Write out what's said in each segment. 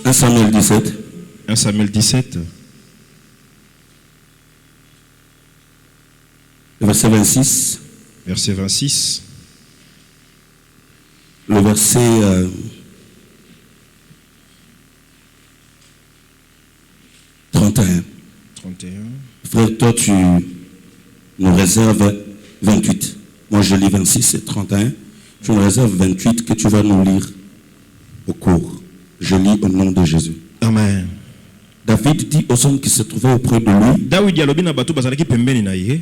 1 Samuel 17. 1 Samuel 17. Verset 26. Verset 26. Le verset 31. 31. Frère, toi, tu nous réserves 28. Moi, je lis 26 et 31. Tu nous réserves 28 que tu vas nous lire au cours. Je lis au nom de Jésus. Amen. David dit aux hommes qui se trouvaient auprès de lui,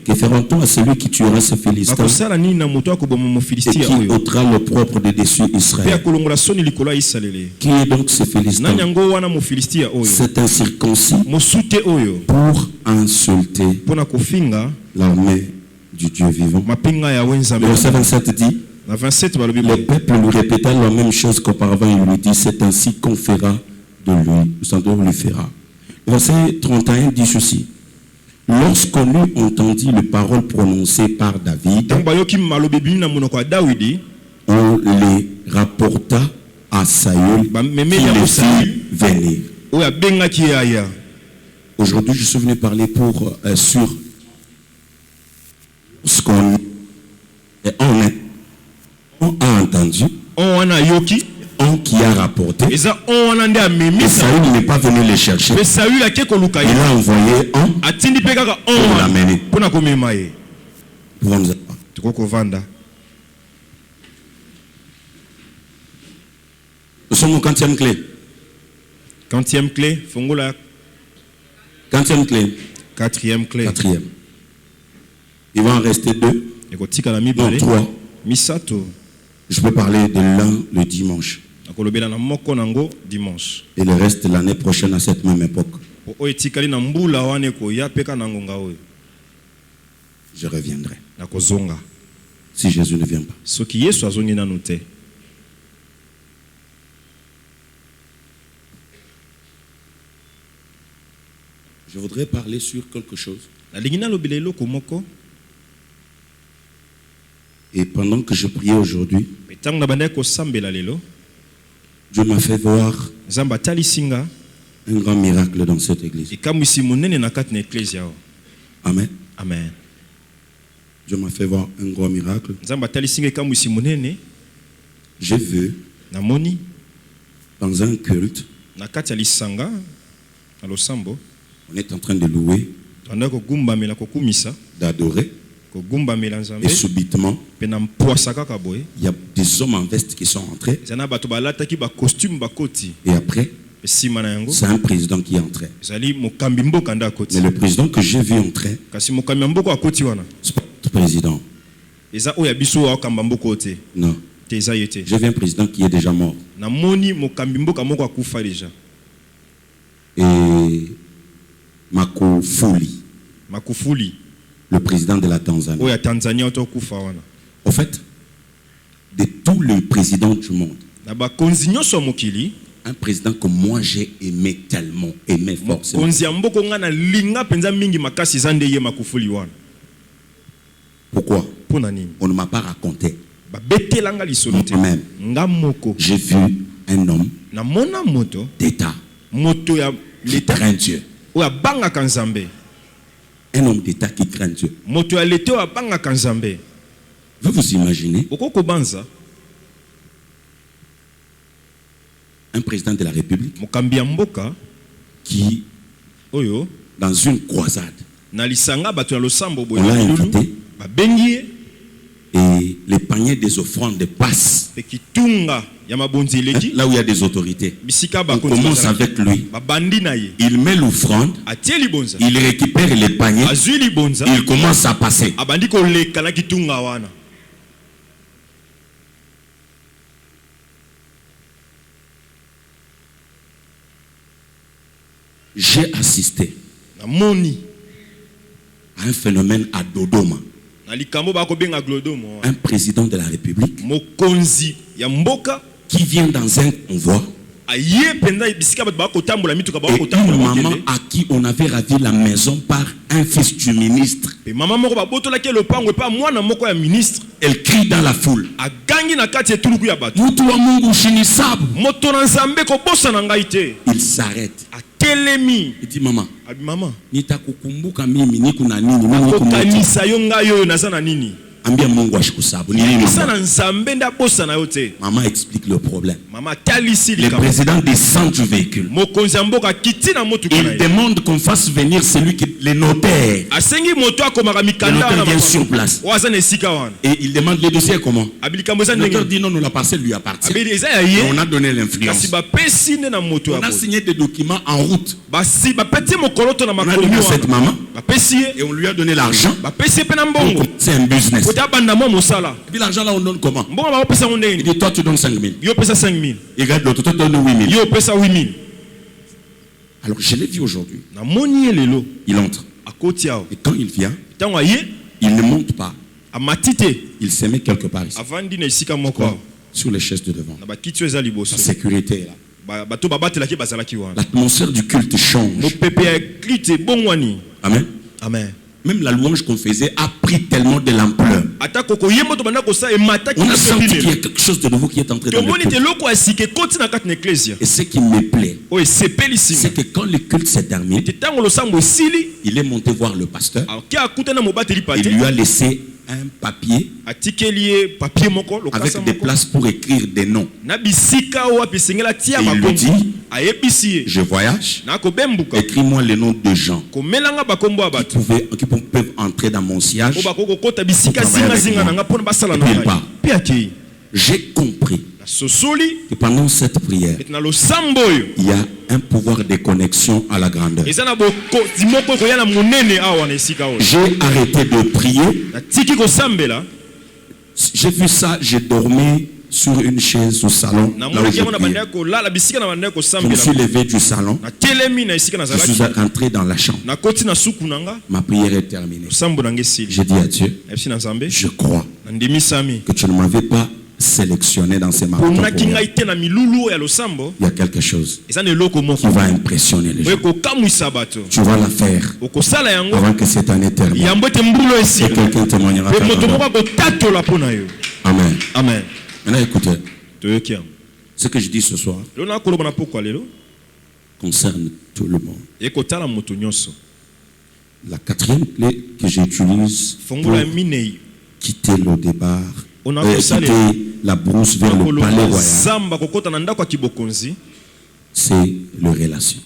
que fera-t-on à celui qui tuera ces Philistins et qui ôtera le propre de dessus Israël? Qui est donc ce Philistin? C'est un circoncis pour insulter l'armée du Dieu vivant. Le verset 27 dit, le peuple lui répéta la même chose qu'auparavant. Il lui dit, c'est ainsi qu'on fera de lui, on lui fera. Verset 31 dit ceci. Lorsqu'on eut entendu les paroles prononcées par David, on les rapporta à Saül qui les fit venir. Aujourd'hui, je suis venu parler sur ce qu'on a entendu, qui a rapporté, et Saül n'est pas venu les chercher. Il a envoyé un pour l'amener. Nous sommes au 40e clé. 40e clé, Fongola. 40e clé. 4e clé. 4e. Il va en rester 2. Non, 3. Je peux parler de l'un le dimanche. Et le reste l'année prochaine à cette même époque. Je reviendrai. Si Jésus ne vient pas. Je voudrais parler sur quelque chose. Et pendant que je priais aujourd'hui, Dieu m'a fait voir un grand miracle dans cette église. Amen. Amen. Dieu m'a fait voir un grand miracle. J'ai vu dans un culte, on est en train de louer, d'adorer. Et subitement, il y a des hommes en veste qui sont entrés. Et après, c'est un président qui est entré. Mais le président que j'ai vu entrer, c'est pas le président. Non. J'ai vu un président qui est déjà mort. Et Magufuli, le président de la Tanzanie. En fait, de tous les présidents du monde, un président que moi j'ai aimé tellement, aimé forcément. Pourquoi? On ne m'a pas raconté. Moi-même, j'ai vu un homme d'État qui craint Dieu. Un homme d'État qui craint Dieu. Vous vous imaginez un président de la République qui, dans une croisade, on l'a invité et les paniers des offrandes passent. Là où il y a des autorités, on commence avec lui. Il met l'offrande, il récupère les paniers, il commence à passer. J'ai assisté à un phénomène à Dodoma. Un président de la République qui vient dans un convoi une maman à qui on avait ravi la maison par un fils du ministre. Elle crie dans la foule. Il s'arrête. Il dit maman, maman explique le problème. Le président descend du véhicule. Il demande qu'on fasse venir celui qui le notaire. Le notaire vient sur place. Et il demande le dossier comment. Le notaire dit non, la parcelle lui appartient. On a donné l'influence. On a signé des documents en route. On a donné à cette maman et on lui a donné l'argent. C'est un business. Et puis l'argent là on donne comment? Il dit toi tu donnes 5 000. Il regarde l'autre, toi tu donnes 8 000. Alors je l'ai vu aujourd'hui. Il entre. Et quand il vient, il ne monte pas. Il se met quelque part ici. Sur les chaises de devant. La sécurité est là. L'atmosphère du culte change. Amen. Amen. Même la louange qu'on faisait a pris tellement de l'ampleur. On a senti qu'il y a quelque chose de nouveau qui est entré dans le culte. Et ce qui me plaît, c'est que quand le culte s'est terminé, il est monté voir le pasteur. Il lui a laissé un papier avec des places pour écrire des noms. Et il lui dit, je voyage, écris-moi les noms de gens qui peuvent entrer dans mon sillage. J'ai compris que pendant cette prière, il y a un pouvoir de connexion à la grandeur. J'ai arrêté de prier. J'ai vu ça, j'ai dormi sur une chaise au salon. Là où je me suis levé du salon. Je suis rentré dans la chambre. Ma prière est terminée. J'ai dit à Dieu, je crois que tu ne m'avais pas sélectionné dans ces marathons. Il y a quelque chose qui va impressionner les gens. Tu vas la faire avant que cette année termine. Et quelqu'un témoignera. Amen. Amen. Maintenant écoutez, ce que je dis ce soir concerne tout le monde. La quatrième clé que j'utilise pour quitter le départ, quitter la brousse vers le palais royal, c'est le relation.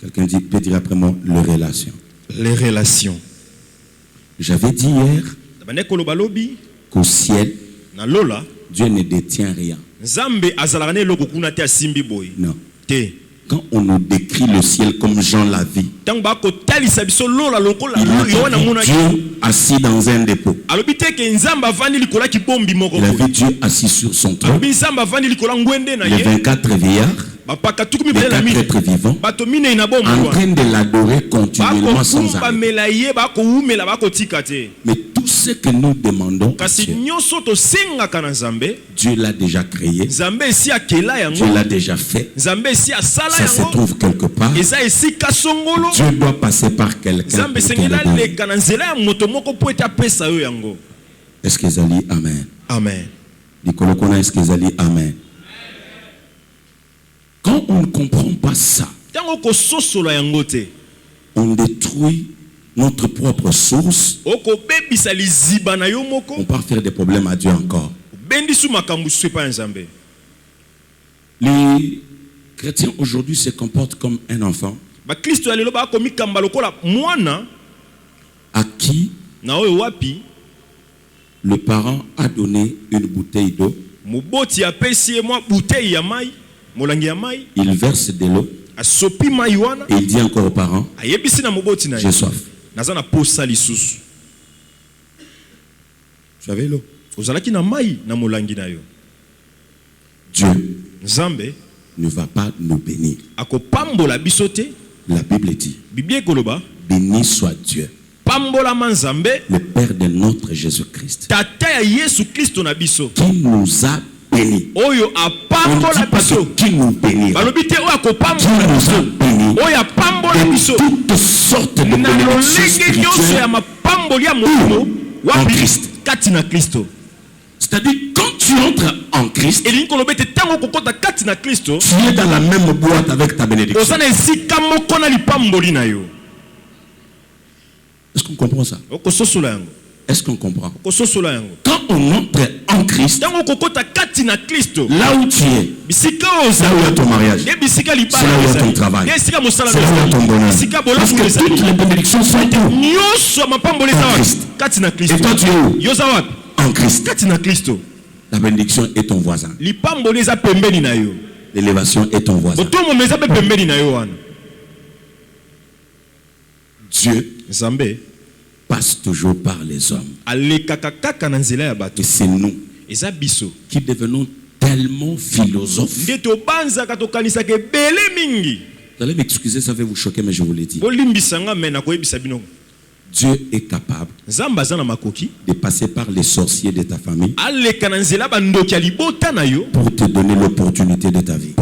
Quelqu'un peut dire après moi, le relation. Les relations. J'avais dit hier qu'au ciel, Dieu ne détient rien. Non. Quand on nous décrit le ciel comme Jean l'a vu, il a vu Dieu assis dans un dépôt. Il a vu Dieu assis sur son trône. Les 24 vieillards, les 4 êtres vivants, en train de l'adorer continuellement sans arrêt. Mais tout ce que nous demandons à Dieu, Dieu l'a déjà créé, Dieu l'a déjà fait, ça se trouve quelque part. Dieu doit passer par quelqu'un pour te le donner. Est-ce que ça dit Amen? Amen. Est-ce que ça dit Amen? Quand on ne comprend pas ça, on détruit notre propre source. On part faire des problèmes à Dieu encore. Les chrétiens aujourd'hui se comportent comme un enfant à qui le parent a donné une bouteille d'eau. Il verse de l'eau et il dit encore aux parents, j'ai soif. Tu avais l'eau. Dieu ne va pas nous bénir. La Bible dit, béni soit Dieu, le Père de notre Jésus-Christ, qui nous a bénis On ne dit pas qui nous bénit. Dieu nous a bénis de toutes sortes de bénédictions spirituelles en Christ. C'est-à-dire, quand tu entres en Christ, tu es dans la même boîte avec ta bénédiction. Est-ce qu'on comprend ça? Est-ce qu'on comprend? Quand on entre en Christ, là où tu es, c'est là où est ton mariage, c'est là où est ton travail, c'est là où est ton bonheur. Parce que toutes les bénédictions sont où? En Christ. Et toi tu es où? En Christ. La bénédiction est ton voisin. L'élévation est ton voisin. Dieu passe toujours par les hommes. Et c'est nous qui devenons tellement philosophes. Vous allez m'excuser, ça va vous choquer, mais je vous l'ai dit. Dieu est capable de passer par les sorciers de ta famille pour te donner l'opportunité de ta vie.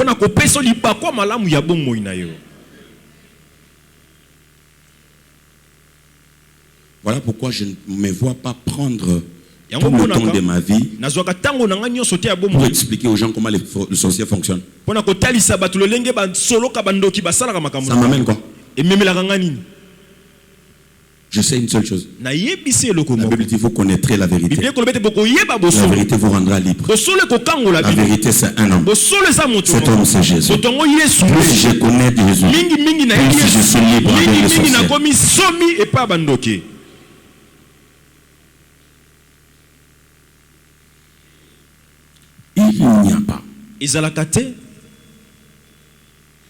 Voilà pourquoi je ne me vois pas prendre tout le temps de ma vie pour expliquer aux gens comment les sorciers fonctionnent. Ça m'amène quoi? Je sais une seule chose. La Bible dit vous connaîtrez la vérité. La vérité vous rendra libre. La vérité c'est un homme. Cet homme c'est Jésus. Plus je connais Jésus, plus je suis libre avec les sorciers. Il n'y a pas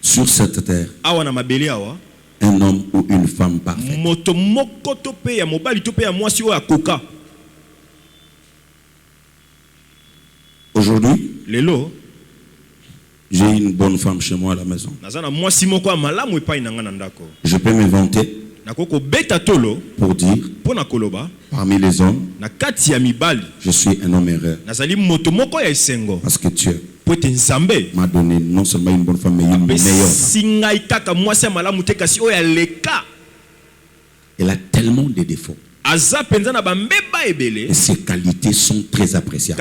sur cette terre un homme ou une femme parfaite. Aujourd'hui, j'ai une bonne femme chez moi à la maison. Je peux m'inventer pour dire parmi les hommes, je suis un homme erreur. Parce que Dieu m'a donné non seulement une bonne femme, mais une meilleure femme. Elle a tellement de défauts. Et ses qualités sont très appréciables.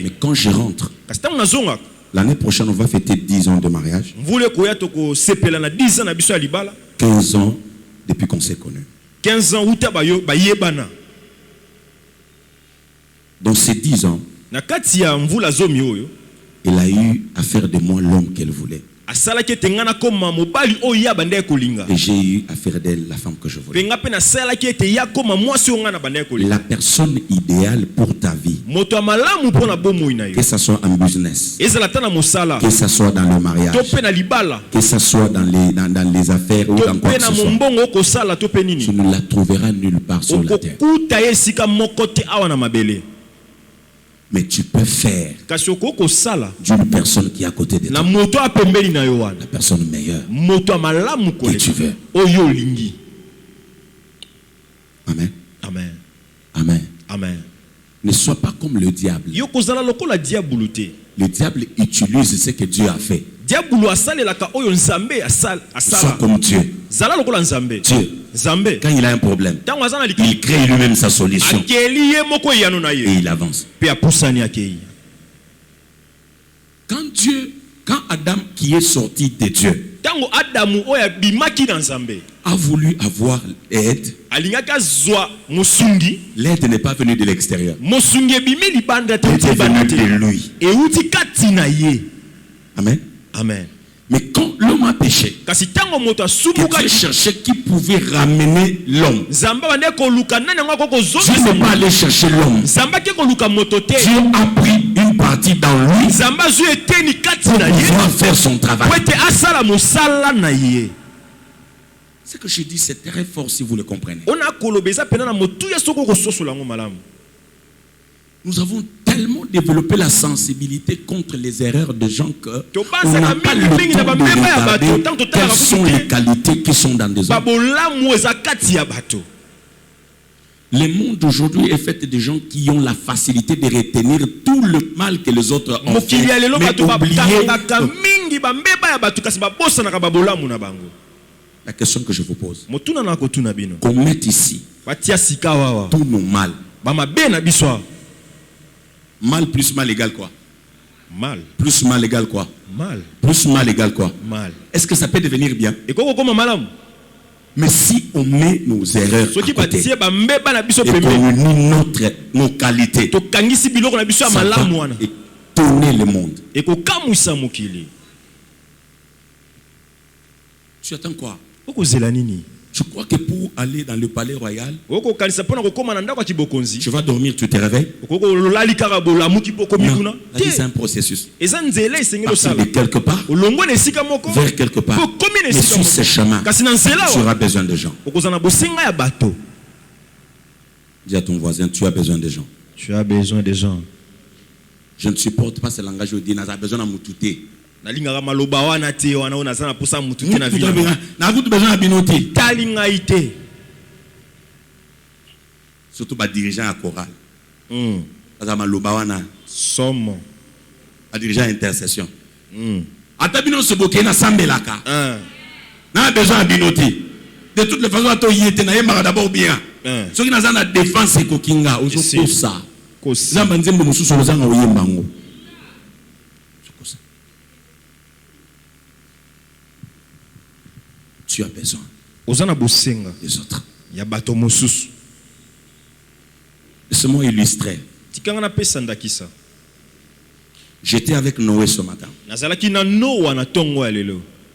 Mais quand je rentre, l'année prochaine, on va fêter 10 ans de mariage. 15 ans depuis qu'on s'est connus. 15 ans, dans ces 10 ans, elle a eu à faire de moi l'homme qu'elle voulait. Et j'ai eu à faire d'elle la femme que je voulais. La personne idéale pour ta vie, que ce soit en business, que ce soit dans le mariage, que ce soit dans les affaires ou dans quoi que ce soit, tu ne la trouveras nulle part sur la terre. Mais tu peux faire d'une personne qui est à côté de toi la personne meilleure que tu veux. Amen. Amen. Amen. Amen. Ne sois pas comme le diable. Le diable utilise ce que Dieu a fait. Sois comme Dieu. Dieu, quand il a un problème, il crée lui-même sa solution. Et il avance. Quand Adam, qui est sorti de Dieu, a voulu avoir l'aide, l'aide n'est pas venue de l'extérieur. Elle est venue de lui. Amen. Amen. Mais quand l'homme a péché, Dieu cherchait qui pouvait ramener l'homme. Dieu n'est pas allé chercher l'homme. Dieu a pris une partie dans lui pour pouvoir faire son travail. Ce que je dis, c'est très fort si vous le comprenez. Nous avons tellement développé la sensibilité contre les erreurs de gens qu'on n'a pas le temps de regarder quelles sont les qualités qui sont dans des hommes. Le monde aujourd'hui est fait de gens qui ont la facilité de retenir tout le mal que les autres ont fait. Mais oublier la question que je vous pose. Qu'on mette ici tous nos mal. Mal plus mal égale quoi? Mal. Plus mal égale quoi? Mal. Plus mal égale quoi? Mal. Est-ce que ça peut devenir bien? Mais si on met nos erreurs à côté et qu'on unit nos qualités, ça va étonner le monde. Tu attends quoi? Je crois que pour aller dans le palais royal, tu vas dormir, tu te réveilles. Non, c'est un processus. Partir de quelque part vers quelque part. Et sur ce chemin, tu auras besoin de gens. Dis à ton voisin, tu as besoin de gens. Tu as besoin de gens. Je ne supporte pas ce langage où on dit, tu as besoin de m'outouter. Surtout les dirigeants à chorale. Somme. Les dirigeants à intercession. Atabino se boquer na sambelaka. Na besoin binoté. De toutes les façons ato yete na yemara d'abord bien. Ce qui n'a pas de défense c'est kokinga ozo kosa. Zamba nzembo mususu ozanga oyembango. Tu as besoin des autres. Laisse-moi illustrer. J'étais avec Noé ce matin.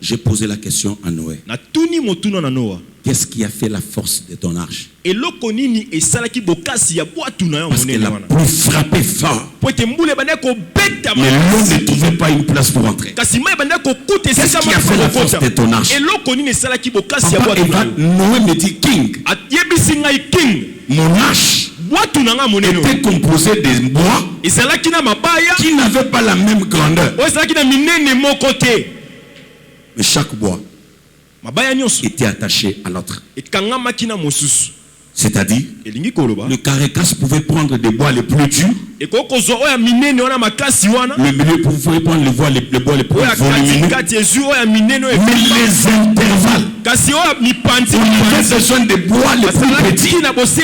J'ai posé la question à Noé. Qu'est-ce qui a fait la force de ton arche? Parce qu'elle a pu frapper fort. Mais l'eau ne trouvait pas une place pour entrer. Qu'est-ce qui a fait la force de ton arche? Papa Eva, Noé me dit King. Mon arche était composée de bois qui n'avaient pas la même grandeur. Mais chaque bois était attaché à l'autre. C'est-à-dire, le carcasse pouvait prendre des bois les plus durs. Le milieu pouvait prendre les bois les plus volumineux. Mais les intervalles, on avait besoin des bois les plus petits. Parce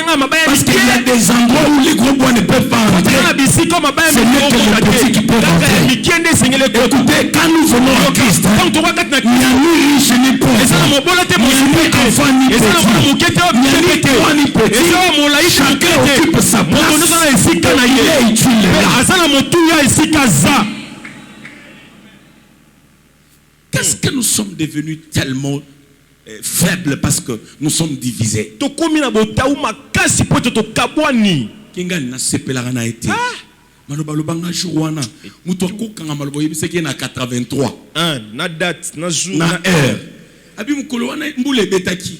qu'il y a des endroits où les gros bois ne peuvent pas rentrer. Ce n'est que les petits qui peuvent rentrer. Écoutez, quand nous venons en Christ, il n'y a ni riche ni pauvre. Il n'y a ni enfant ni petit. Il n'y a ni toi ni petit. Chacun occupe sa place. Il est utile là. Qu'est-ce que nous sommes devenus tellement faibles parce que nous sommes divisés? Kinga na sepelaka na été. Maloba lobanga jourwana. Muto kokanga maloba yebiseki na 83. Na date, na jour, na heure. Abi mukolo wana mbule betaki.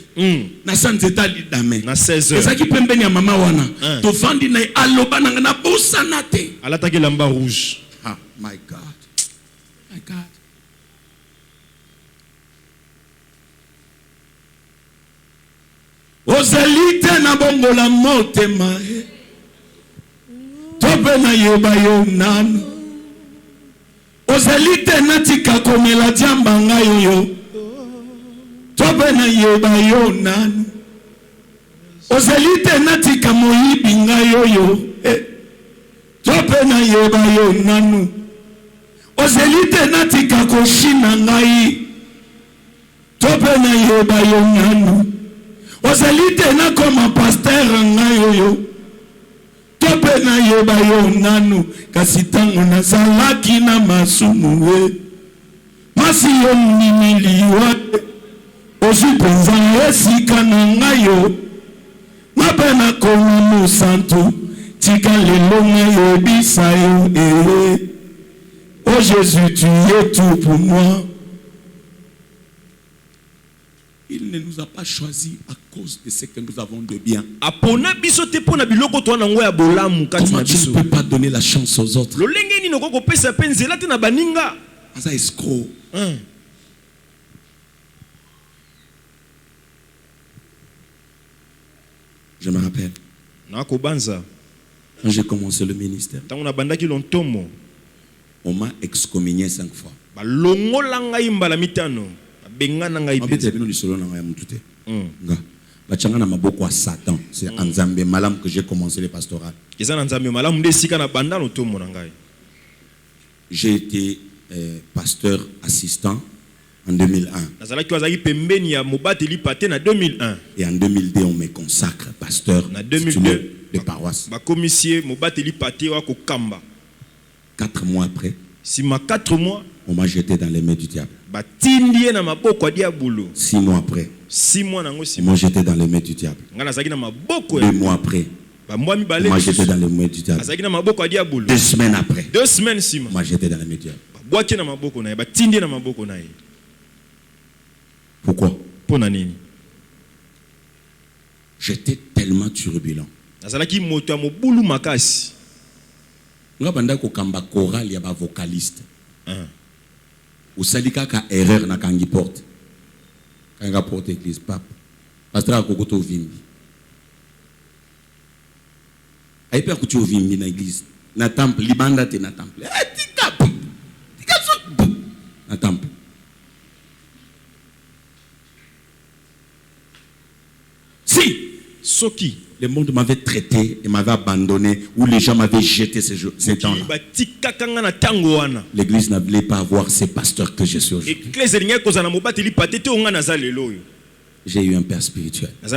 Na sanzeta lidame. Na 16h. Ezaki pembeni ya mama wana. To vandi na aloba na bosa na te. Alataki lamba rouge. Ah, my God. My God. Ozalite na bongo la motema. Tobe na yeba yo nanu. Ozalite na tika komela jamba ngayo yo. Tobe na yeba yo nanu. Ozalite na tika moyibi ngayo yo. Tobe na yeba yo nanu. Ozalite na tika koshina ngai. Tobe na yeba yo nanu. Ozalite na koma pasteur ngayo yo. Tobe na yeba yo nanu. Kasi tango nazalaki na masumu we. Masi yo mnimiliwa. Ozu penza esika na ngayo. Mabe na komi musantu. Tika lelo ngayo bisa yo. Oh Jésus, tu es tout pour moi. Il ne nous a pas choisi à cause de ce que nous avons de bien. Comment tu ne peux pas donner la chance aux autres? Ça escroc. Je me rappelle. Quand j'ai commencé le ministère, on m'a excommunié 5 fois. Satan. C'est en Zambie malam que j'ai commencé le pastoral. J'ai été pasteur assistant en 2001. Et en 2002, on me consacre pasteur titulaire de paroisse. 4 mois après, on m'a jeté dans les mains du diable. 6 mois après, on m'a jeté dans les mains du diable. 2 mois après, on m'a jeté dans les mains du diable. 2 semaines après, on m'a jeté dans les mains du diable. Pourquoi? J'étais tellement turbulent. Nga banda ko kamba choral ya ba vocaliste. Usalika ka erreur na kangi porte. Kanga porte église pape. Pasteur akokoto vimbi. Aipe akuti vimbi na église. Na temple libanda te na temple. Tika so na temple. Si Soki, le monde m'avait traité et m'avait abandonné, ou les gens m'avaient jeté ces temps-là. L'église n'allait pas avoir ces pasteurs que je suis aujourd'hui. J'ai eu un père spirituel. Il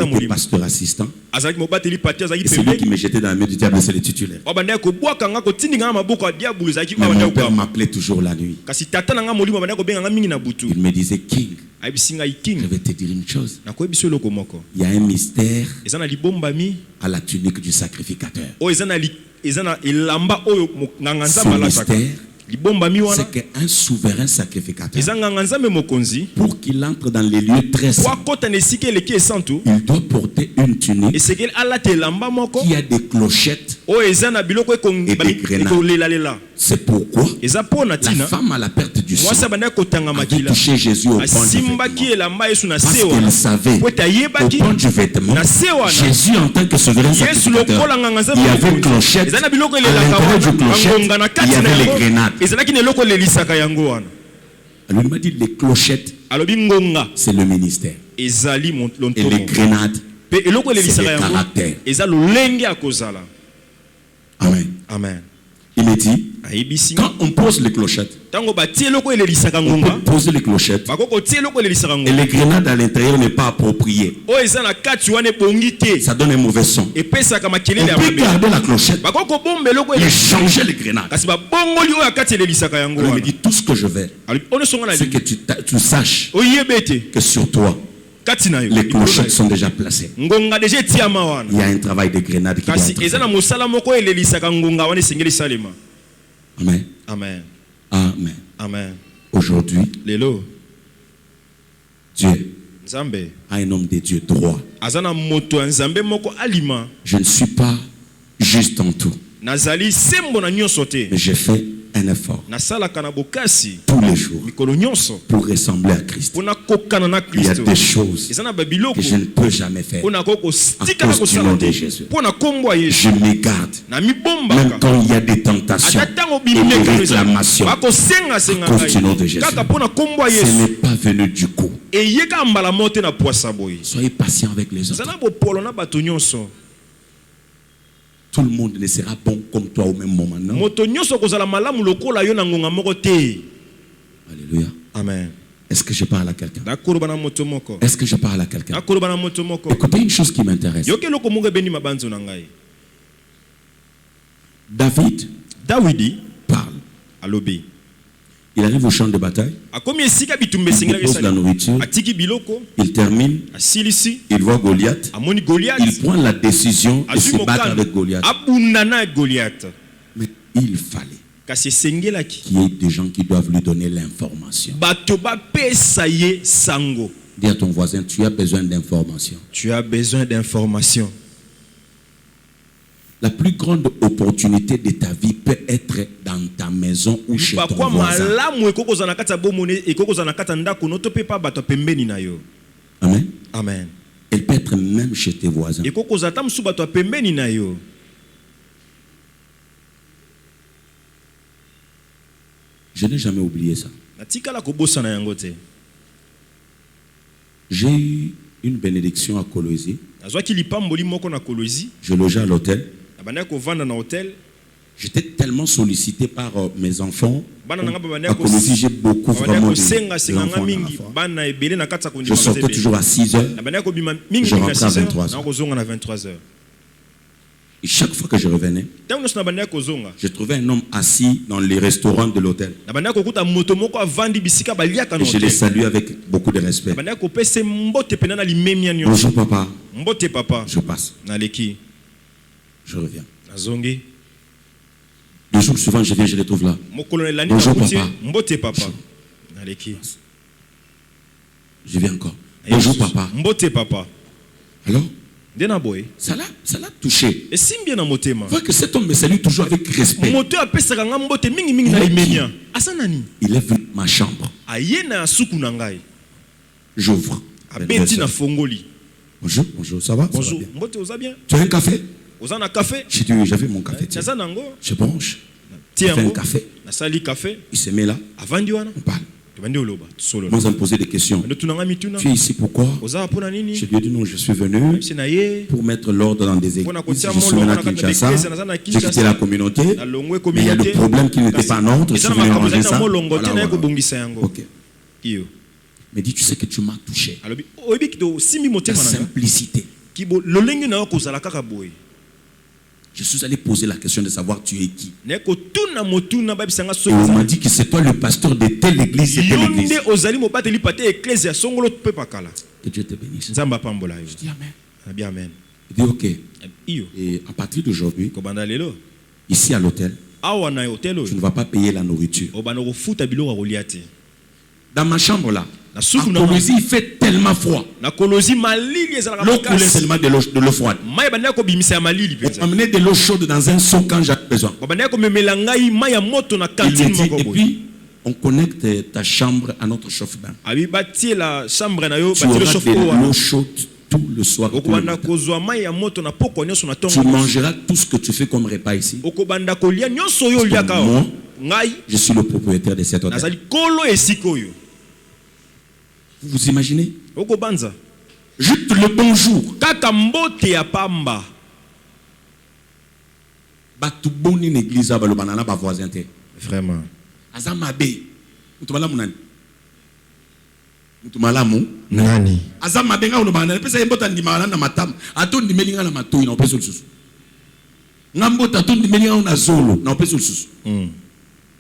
était pasteur assistant. Et celui qui me jetait dans la main du diable, c'est le titulaire. Mais mon père m'appelait toujours la nuit. Il me disait, King, je vais te dire une chose. Il y a un mystère à la tunique du sacrificateur. Ce mystère, c'est qu'un souverain sacrificateur, pour qu'il entre dans les lieux très saints, il doit porter une tunique qui a des clochettes et des grenades. C'est pourquoi la femme à la perte du sang avait touché Jésus au pan du vêtement. Parce qu'elle savait au pan du vêtement, Jésus en tant que souverain sacrificateur, il y avait une clochette, à l'intérieur du clochette, il y avait les grenades. Alors il m'a dit les clochettes, c'est le ministère. Et les grenades, c'est le caractère. Amen. Amen. Il me dit, quand on pose les clochettes, on peut poser les clochettes et les grenades à l'intérieur n'est pas approprié. Ça donne un mauvais son. On peut garder la clochette et changer les grenades. Alors il me dit, tout ce que je veux, c'est que tu saches que sur toi, les clochettes sont déjà placées. Il y a un travail de grenade qui doit être. Amen. Amen. Amen. Amen. Aujourd'hui, Dieu a un homme de Dieu droit. Je ne suis pas juste en tout, mais j'ai fait un effort tous les jours pour ressembler à Christ. Il y a des choses que je ne peux jamais faire à cause du nom de Jésus. Je me garde, même quand il y a des tentations et des réclamations, à cause du nom de Jésus. Ce n'est pas venu du coup. Soyez patient avec les autres. Tout le monde ne sera bon comme toi au même moment, non? Alléluia. Amen. Est-ce que je parle à quelqu'un? Est-ce que je parle à quelqu'un? Écoutez une chose qui m'intéresse. David parle. Il arrive au champ de bataille. Il dépose la nourriture. Il termine. Il voit Goliath. Il prend la décision de se battre avec Goliath. Mais il fallait qu'il y ait des gens qui doivent lui donner l'information. Dis à ton voisin, tu as besoin d'information. Tu as besoin d'information. La plus grande opportunité de ta vie peut être dans ta maison ou chez ton voisin. Amen. Amen. Et Elle peut être même chez tes voisins. Je n'ai jamais oublié ça. J'ai eu une bénédiction à Colosie. Je logeais à l'hôtel. J'étais tellement sollicité par mes enfants. À Colosie, j'ai beaucoup vraiment d'enfants. Je sortais toujours à 6h. Je rentrais à 23h. Et chaque fois que je revenais, je trouvais un homme assis dans les restaurants de l'hôtel. Et je les saluais avec beaucoup de respect. Bonjour papa. Je passe. Je reviens. 2 jours suivants, je viens, je les trouve là. Bonjour papa. Je viens encore. Bonjour papa. Alors? Ça l'a touché. Voir que cet homme me salue toujours avec respect. Il est venu à ma chambre. J'ouvre. Bonjour, bonjour, ça va? Bonjour. Tu as un café? J'ai dit oui, j'avais mon café. Je branche. Je fais un café. Il se met là. On parle. Moi, on me posait des questions. Tu es ici pourquoi? Je lui ai dit non, je suis venu pour mettre l'ordre dans des églises. Je suis venu à Kinshasa. J'ai quitté la communauté. Mais il y a le problème qui n'était pas en ordre. Je suis venu ranger ça. Voilà. Ok. Mais dis, tu sais que tu m'as touché. Ta simplicité. Je suis allé poser la question de savoir tu es qui. Et on m'a dit que c'est toi le pasteur de telle église et telle église. Que Dieu te bénisse. Je dis amen. Il dit ok. Et à partir d'aujourd'hui, ici à l'hôtel, tu ne vas pas payer la nourriture. Dans ma chambre là, à Colosie, il fait tellement froid. L'eau coulait seulement de l'eau froide. On amenait de l'eau chaude dans un seau quand j'avais besoin. Et puis, on connecte ta chambre à notre chauffe-bain. Tu auras de l'eau chaude tout le soir. Tout le matin. Tu mangeras tout ce que tu fais comme repas ici. Moi, je suis le propriétaire de cet hôtel. Vous vous imaginez? Juste le bonjour. Batuboni l'église à Balobanana, ba voisin. Vraiment. Azamabe. Mutumala munani. Mutumala mu. Nani. Azamabe nga unobanana. Pesa yembota ndimala na matam. Ato ndimelinga na matoi na opeso lususu. Ngambota ato ndimelinga na zolo na opeso lususu.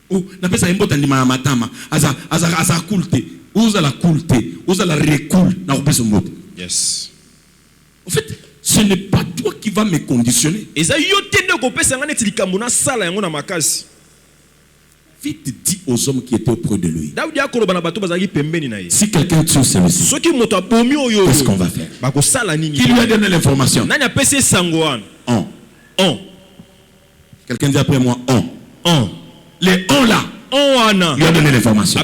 Ou na pesa yembota ndimala matama. Aza kulte. Usa la culte, usa la recoule na opeso mbote. Yes. En fait, ce n'est pas toi qui va me conditionner. Vite dis aux hommes qui étaient auprès de lui. Si quelqu'un tue celui-ci, qu'est-ce qu'on va faire? Qui lui a donné l'information? On. Quelqu'un dit après moi on. Les on là. Lui a donné l'information.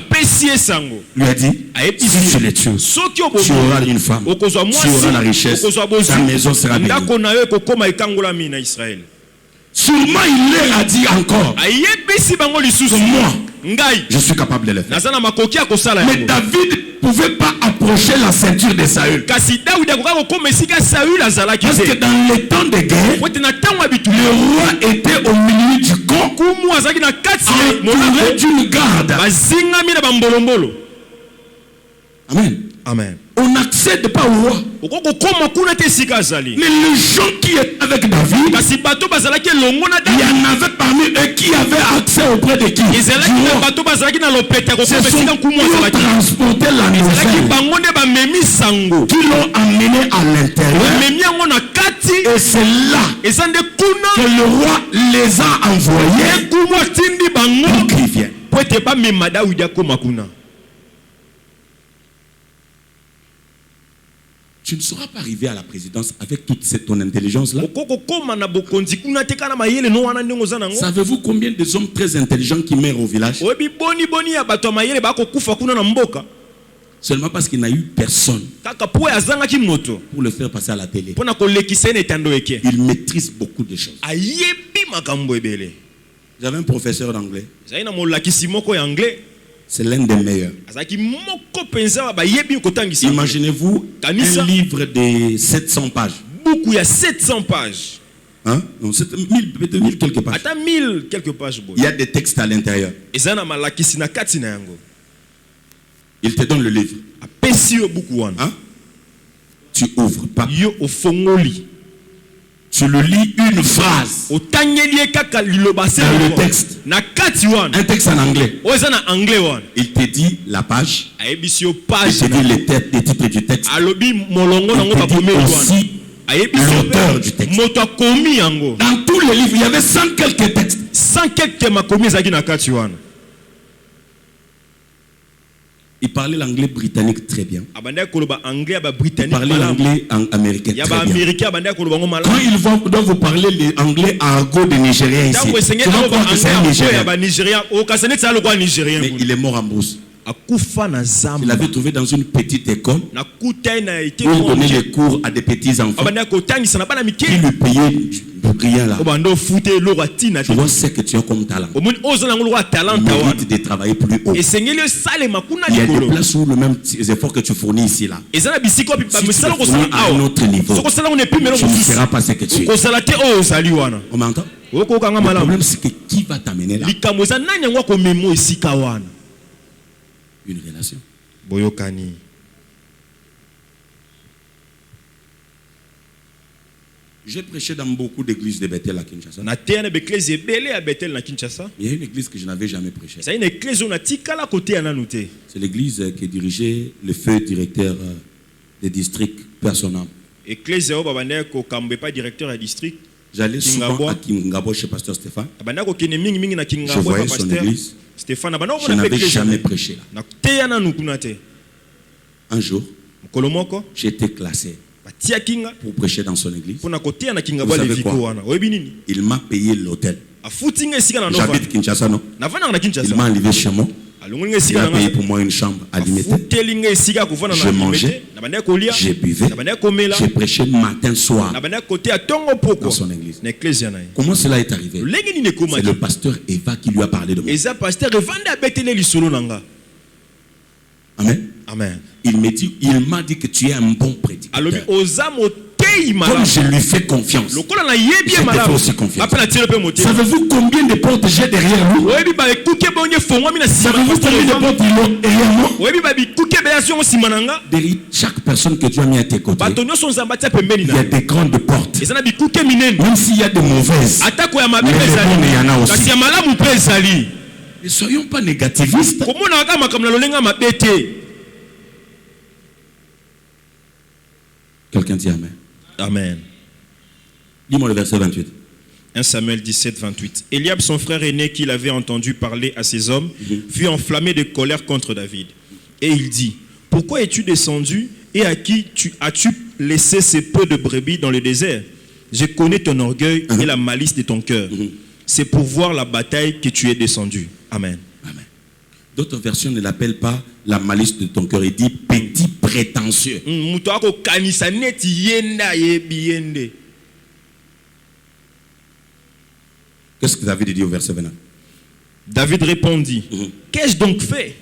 Lui a dit, si tu les tues, tu auras une femme, tu auras la richesse, ta maison sera bénie. Sûrement il leur a dit encore, moi, je suis capable de le faire. Mais David ne pouvait pas approcher la ceinture de Saül. Parce que dans les temps de guerre, le roi était au milieu du camp, entouré d'une garde. Amen. On n'accède pas au roi. Mais les gens qui étaient avec David, il y en avait parmi eux qui avaient accès auprès de qui? C'est ceux qui ont transporté la nouvelle, qui l'ont amené à l'intérieur. Et c'est là que le roi les a envoyés pour qu'ils viennent. Tu ne seras pas arrivé à la présidence avec toute cette ton intelligence-là. Savez-vous combien de hommes très intelligents qui meurent au village? Seulement parce qu'il n'a eu personne pour le faire passer à la télé. Il maîtrise beaucoup de choses. J'avais un professeur d'anglais. C'est l'un des meilleurs. Imaginez-vous un livre de 700 pages. Il y a 700 pages. Hein? Non, 1000 quelques pages. Il y a des textes à l'intérieur. Il te donne le livre. Hein? Tu ouvres pas. Tu le lis une phrase dans le texte. Un texte en anglais. Il te dit la page. Il te dit les titres du texte. Il te dit aussi l'auteur du texte. Dans tous les livres, il y avait 100 quelques textes. 100 quelques makomi zaki na kati wana. Il parlait l'anglais britannique très bien. Il parlait l'anglais américain très bien. Quand ils doivent vous parler l'anglais argot des Nigériens ici, tu vas croire que c'est un Nigérien. Mais il est mort en brousse. Il avait trouvé dans une petite école où il donnait les cours à des petits enfants. Il lui payait rien là. Je vois ce que tu as comme talent. Il mérite de travailler plus haut. Il y a des places où le même effort que tu fournis ici là, si tu le fournis à un autre niveau, tu ne seras pas ce que tu es. On m'entend? Le problème c'est que qui va t'amener là? Une relation. Boyokani. J'ai prêché dans beaucoup d'églises de Bethel à Kinshasa. Il y a une église que je n'avais jamais prêché. C'est l'église qui dirigeait le feu directeur des districts personnels. J'allais souvent à Kingabo chez Pasteur Stéphane. Je voyais son église. Je n'avais jamais prêché là. Un jour, j'ai été classé pour prêcher dans son église. Vous savez quoi? Il m'a payé l'hôtel. J'habite Kinshasa, non? Il m'a enlevé chez moi. Il a payé pour moi une chambre alimentée. Je mangeais, je buvais, j'ai prêché matin, soir dans son église. Comment cela est arrivé? C'est le pasteur Eva qui lui a parlé de moi. Amen. Amen. Il m'a dit que tu es un bon prédicateur. Comme je lui fais confiance, je te fais aussi confiance. Savez-vous combien de portes j'ai derrière lui? Savez-vous combien de portes il a derrière moi? Derrière chaque personne que Dieu a mis à tes côtés, il y a des grandes portes. Même s'il y a des mauvaises, mais il y en a aussi. Ne soyons pas négativistes. Quelqu'un dit Amen. Amen. Dis-moi le verset 28. 1 Samuel 17, 28. Eliab, son frère aîné, qu'il avait entendu parler à ces hommes, fut enflammé de colère contre David. Et il dit, pourquoi es-tu descendu et à qui as-tu laissé ces peu de brebis dans le désert? Je connais ton orgueil et la malice de ton cœur. C'est pour voir la bataille que tu es descendu. Amen. Amen. D'autres versions ne l'appellent pas la malice de ton cœur. Il dit petit prétentieux. Qu'est-ce que David dit au verset 29? David répondit, qu'ai-je donc fait?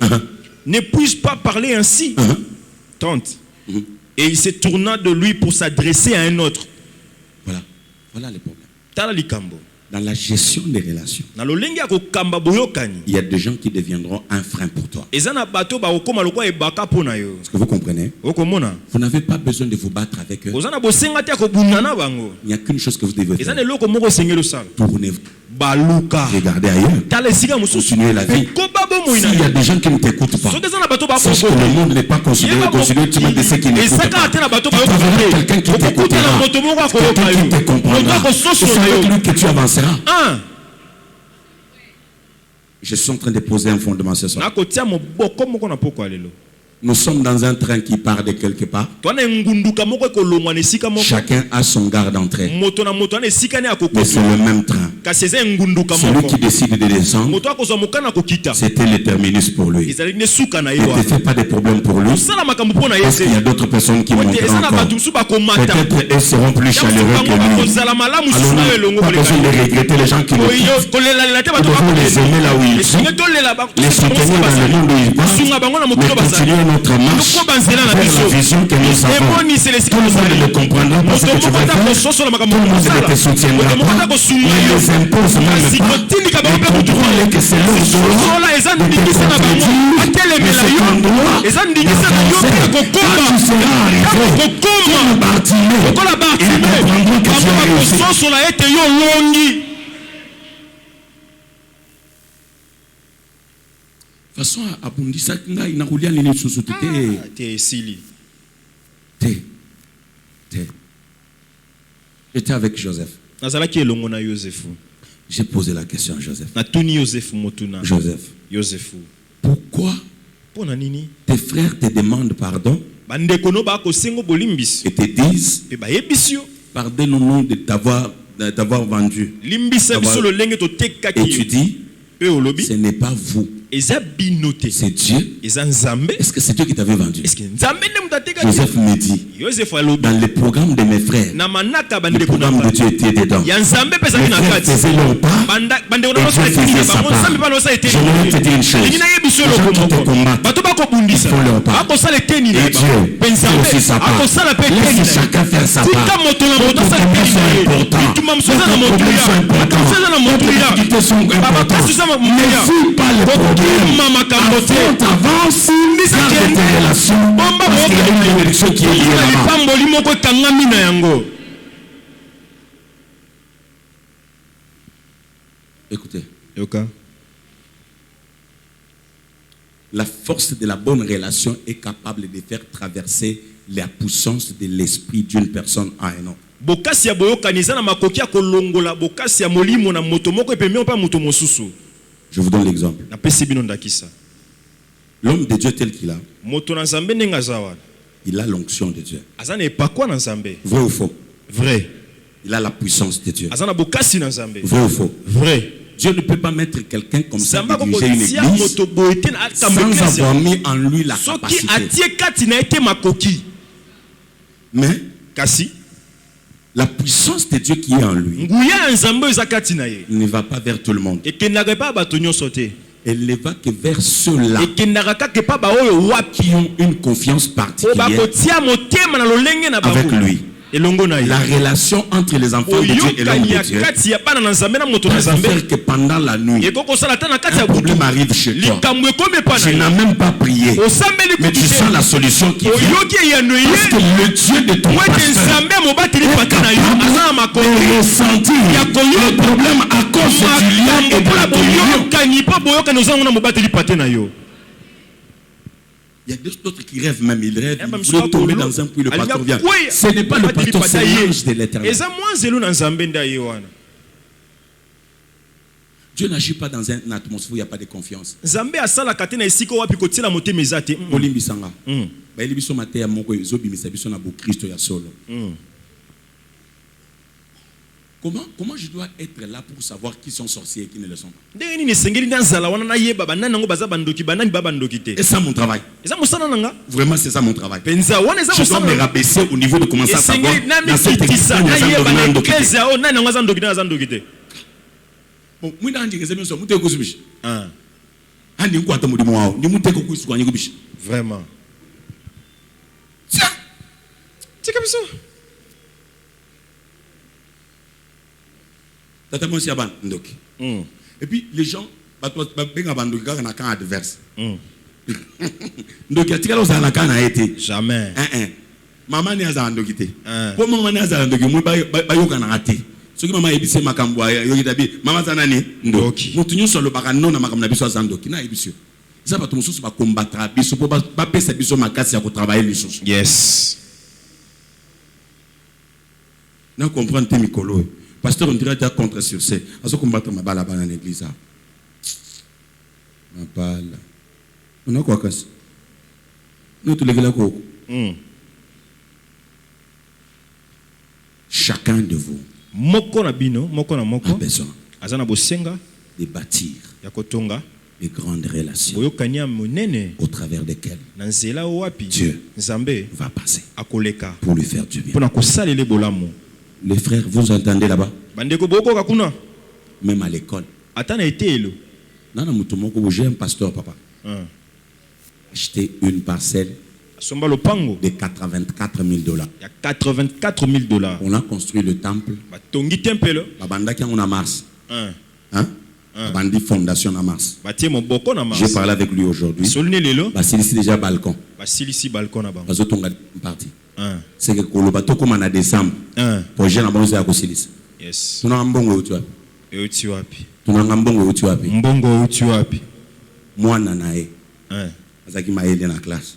Ne puis-je pas parler ainsi? 30. Et il se tourna de lui pour s'adresser à un autre. Voilà les problèmes. Dans la gestion des relations, il y a des gens qui deviendront un frein pour toi. Est-ce que vous comprenez? Vous n'avez pas besoin de vous battre avec eux. Il n'y a qu'une chose que vous devez faire. Tournez-vous. Regardez ailleurs. Continuez la vie. S'il y a des gens qui ne t'écoutent pas, sache que le monde n'est pas considéré de ceux qui n'écoutent pas. Tu trouveras quelqu'un qui t'écoutera, quelqu'un qui te comprendra. C'est avec lui que tu avanceras. Je suis en train de poser un fondement ce soir. Nous sommes dans un train qui part de quelque part. Chacun a son gare d'entrée. Mais c'est le même train. Celui qui décide de descendre, c'était le terminus pour lui. Il ne fait pas de problème pour lui. Parce qu'il y a d'autres personnes qui monteront encore. Peut-être elles seront plus chaleureux que lui. Alors pas besoin de regretter les gens qui le quittent. Nous devons les aimer là où ils sont, les soutenir dans le monde où ils vont, mais continuer notre marche vers la vision que nous avons. Tout le monde le comprendra parce que tu vas faire. Tout le monde ne te soutiendra pas. Ils les imposent même pas. Mais contrôle que c'est leur droit de te contredire. Mais c'est ton droit de penser. Quand tu seras arrivé, comme Bartimée, ils comprendront que tu as réussi. De toute façon, abundisa kinga inakulia nini susu te sili. J'étais avec Joseph. J'ai posé la question à Joseph. Joseph, pourquoi tes frères te demandent pardon et te disent pardonne au nom de t'avoir vendu. Et tu dis ce n'est pas vous. C'est Dieu. Est-ce que c'est Dieu qui t'avait vendu? Joseph me dit, dans le programme de mes frères, le programme de Dieu était dedans. Mes frères faisaient leur part et Dieu faisait sa part. Je voulais te dire une chose. Les gens qui te combattent, ils font leur part. Et Dieu fait aussi sa part. Laisse chacun faire sa part. Vos compromis sont importants. Vos compromis sont importants. Vos difficultés sont importantes. Ne fuis pas le problème. Avance dans tes relations parce qu'il y a une bénédiction qui est liée là-bas. Écoutez, la force de la bonne relation est capable de faire traverser la puissance de l'esprit d'une personne à un autre. Je vous donne l'exemple. L'homme de Dieu tel qu'il a, il a l'onction de Dieu. Vrai ou faux? Vrai. Il a la puissance de Dieu. Vrai ou faux? Vrai. Dieu ne peut pas mettre quelqu'un comme ça pour diriger une église sans avoir mis en lui la capacité. Mais la puissance de Dieu qui est en lui ne va pas vers tout le monde. Elle ne va que vers ceux-là qui ont une confiance particulière avec lui. La relation entre les enfants de Dieu et l'homme de Dieu va faire que pendant la nuit, un problème arrive chez toi. Tu n'as même pas prié, mais tu sens la solution qui vient. Parce que le Dieu de ton pasteur est capable de ressentir le problème à cause du lien et de la communion. Il y a d'autres qui rêvent même, ils rêvent, ils voudraient tomber dans un puits, le pasteur vient. Ce n'est pas le pasteur, c'est l'ange de l'éternel. Dieu n'agit pas dans une atmosphère où il n'y a pas de confiance. Comment je dois être là pour savoir qui sont sorciers et qui ne le sont pas? Et ça mon travail. Vraiment c'est ça mon travail. Je dois me rabaisser au niveau de commencer à savoir dans cette église. Vraiment. C'est comme ça. Et puis les gens adverse. Donc jamais. Maman n'est pas pour maman n'est pas ce qui m'a dit makambo maman zanani ndoki mutunyo solo baka non na makambo na biso zandoki na ebisio ça va tout va combattre biso pour pas pesa biso makasi ya ko travailler les choses. Yes. Na comprendre tes mikolo. Pasteur, on dirait déjà contre sur ce. À ce combattre ma balle dans l'église. Ma balle. On a quoi que ça? Nous te levons la coque. Chacun de vous a besoin de bâtir de grandes relations au travers desquelles Dieu va passer pour lui faire du bien. Les frères, vous entendez là-bas? Même à l'école. J'ai un pasteur, papa. Acheté une parcelle de $84,000. 84 000 $. On a construit le temple. On a Mars. Bandi fondation à Mars. J'ai parlé avec lui aujourd'hui. C'est déjà balcon. C'est que le bateau comme en décembre. Projet na bonze ya kosilis. Yes. Tuna mbongo utu wapi? Tuna mbongo utu wapi? Mbongo utu wapi? Mwana nae. Azaki maele na classe.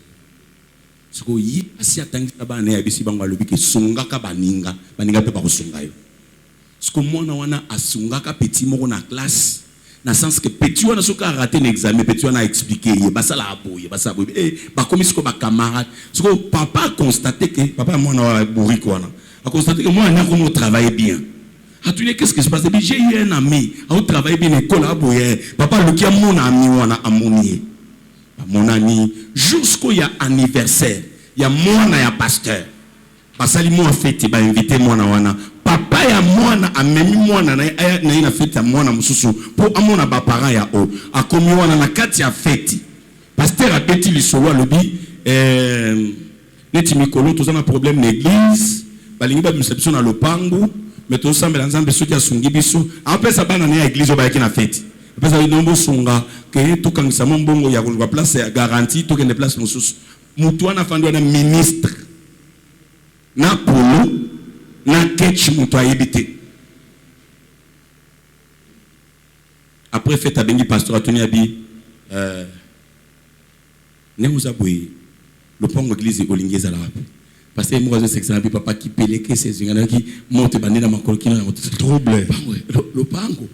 Siko yi asi atangisa bana ya bisi bango alobi ke sungaka baninga pe ba kosunga yo. Siko mwana wana asungaka petit moko na classe. Na sens que petit wana soka raté un examen, petit wana a expliqué ye basala aboye, ba komi siko ba camarade. Siko papa a constaté que papa mwana wa bourrique wana a constaté que moi na ko travailler bien. A tu qu'est-ce qui se passe? J'ai eu un ami, a travaillé bien école aboye. Papa lokia mon ami wana amonié. Mon ami jusqu'au y a anniversaire, il y a moi na ya pasteur. Basali mo fête ba invité moi na wana. Papa ya mwana amemi mwana na ina fête ya mwana mususu po amona ba parents ya o akomi wana na kati ya fête. Pasteur a beti lisolo lobi neti mikolo tozana problème l'église balingi ba miseption na lopango mais to sambela nzambe soki asungi biso apesa bana na église ba yaki na fête. Apesa inombo sunga ke to kangisa mbongo ya ko place ya garantie to kende place mususu mutu wana fandi wana ministre na polo na ketch mutu ayebite. Après fête à bengi pasteur atoni abi ne vous aboué le pont église olingeza la parce que moi je sais que ça papa qui peleke ces ngana qui monte bandena makolo qui na trouble le pango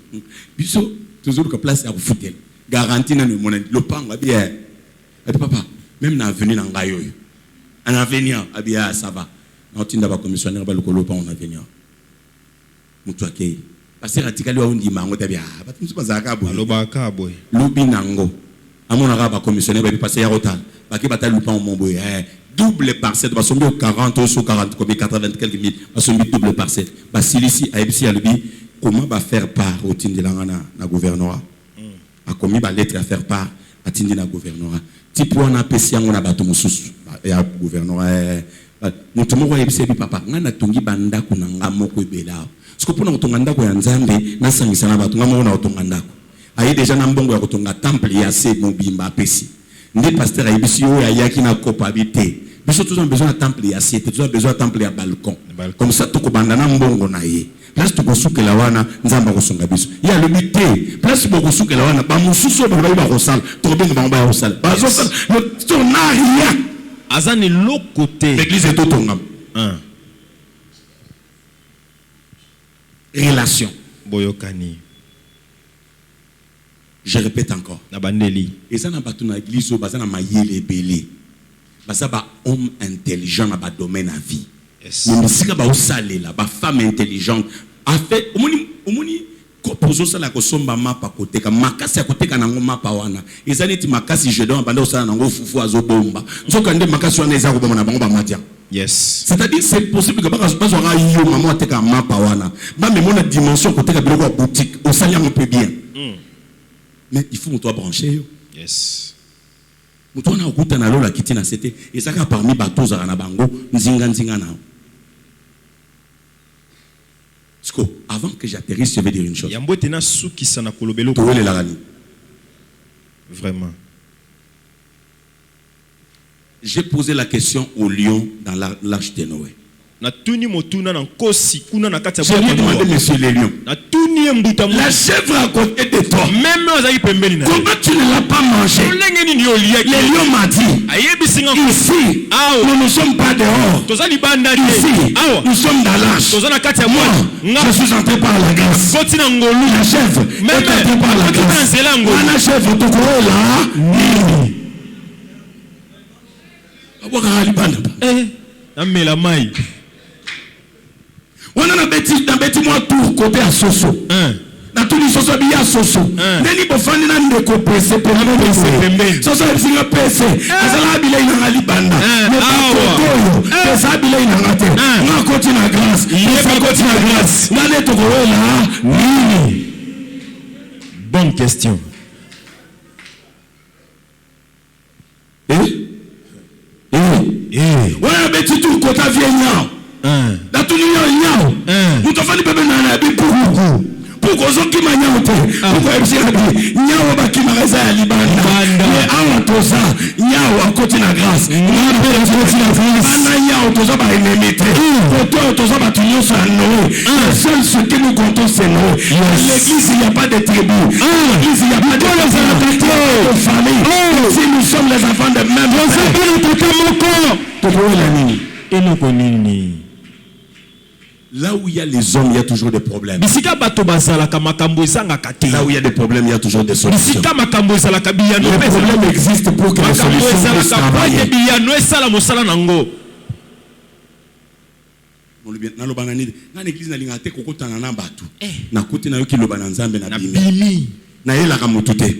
biso toujours que place à foutel garantie na mon le pango bien papa même na avenue na ngayo en avenir abia ça va na tinda ba commissionnaire ba lokolo pa on avenir mutu akei parce que ratikali wa undi mango tabia batumsi bazaka bo aloba ka boy lobi nango amona ka ba commissionnaire ba passer ya rotal ba ki bata lupa mon boy double parcelle ba sombi 40 ou 40 comme 80 quelques mille ba sombi double parcelle ba silisi abc alobi comment va faire part au tindilanga na gouvernorat a commis ba lettre à faire part à tindina gouvernorat type wana pesi yango na bato mususu ya gouvernorat mutu moko yebise bi papa ngana tongi banda kuna ngamoko ebela siko pona kutonga ndako ya nzambe na sangisa na bato ngamo na kutonga ndako ayi déjà na mbongo ya kutonga temple ya se mobimba pesi ndi pasteur ayebisi yo ya yaki na coopabilité biso tous besoin de temple ya se tous besoin de temple ya balcon comme ça to ko banda na mbongo na ye place to ko sukela wana nzamba ko songa biso ya le bité place bo ko sukela wana ba mususu ba ba ko sala to benga ba ba ko sala ba zo sala to na rien azani l'autre côté l'église est totongam relation boyokani. Je répète encore na bandeli et ça na batu na église ba na mayele belé ba ça ba homme intelligent na ba domaine à vie mais sika ba osalela ba femme intelligente a fait omoni ko pozo sala ko somba mapa côté ka makasi ya côté kana ngo mapa wana ezali ti makasi je don banda osala nango fufu azobomba nzoka nde makasi wana eza ko bomona bango ba matia. Yes. C'est-à-dire c'est possible que pas yo maman teka mapa wana ba me mona dimension côté ka biloko boutique osali un peu bien. Mais il faut toi brancher yo. Yes. Mutu na okuta na lola kitina c'était et ça ka parmi bateaux za na bango nzinga na. Avant que j'atterrisse, je vais dire une chose. Vraiment. J'ai posé la question au lion dans l'arche de Noé. J'ai demandé, monsieur les lions, la chèvre à côté de toi, comment tu ne l'as pas mangé? Les lions m'ont dit, ici, nous ne sommes pas dehors. Ici, nous sommes dans l'arche. Moi, je suis entré par la grâce. La chèvre est entrée par la grâce. La chèvre, tu crois là? On a bêti moi tout côté à Soso. na tuni soso biya soso neni bofani na ndeko pese pembe soso singa pese azala bila ina ngali banda awo pesa bila ina ngate na koti na grâce pesa koti na grâce na neto kola nini. Bonne question. Voilà beti tu kota vie nyao la tuni nyao mutofani bebe na bi pour pourquoi zo ki manya ote pourquoi ebisi nyao ba ki mareza ya libanda mais awa toza nyao akoti na grâce na bela zo na France ana nyao toza ba enemite toto toza ba tunyoso ya Noé seul ce que nous comptons c'est Noé. L'église il n'y a pas de tribu, l'église il n'y a pas de famille. Si nous sommes les enfants de même là où il y a les hommes, il y a toujours des problèmes. Là où il y a des problèmes, il y a toujours des solutions. Les problèmes existent pour que les solutions puissent travailler. Na l'église na lingate kokotana na batu. Na kuti na yoki loba na nzambe na bimi. Na yela ka mutute.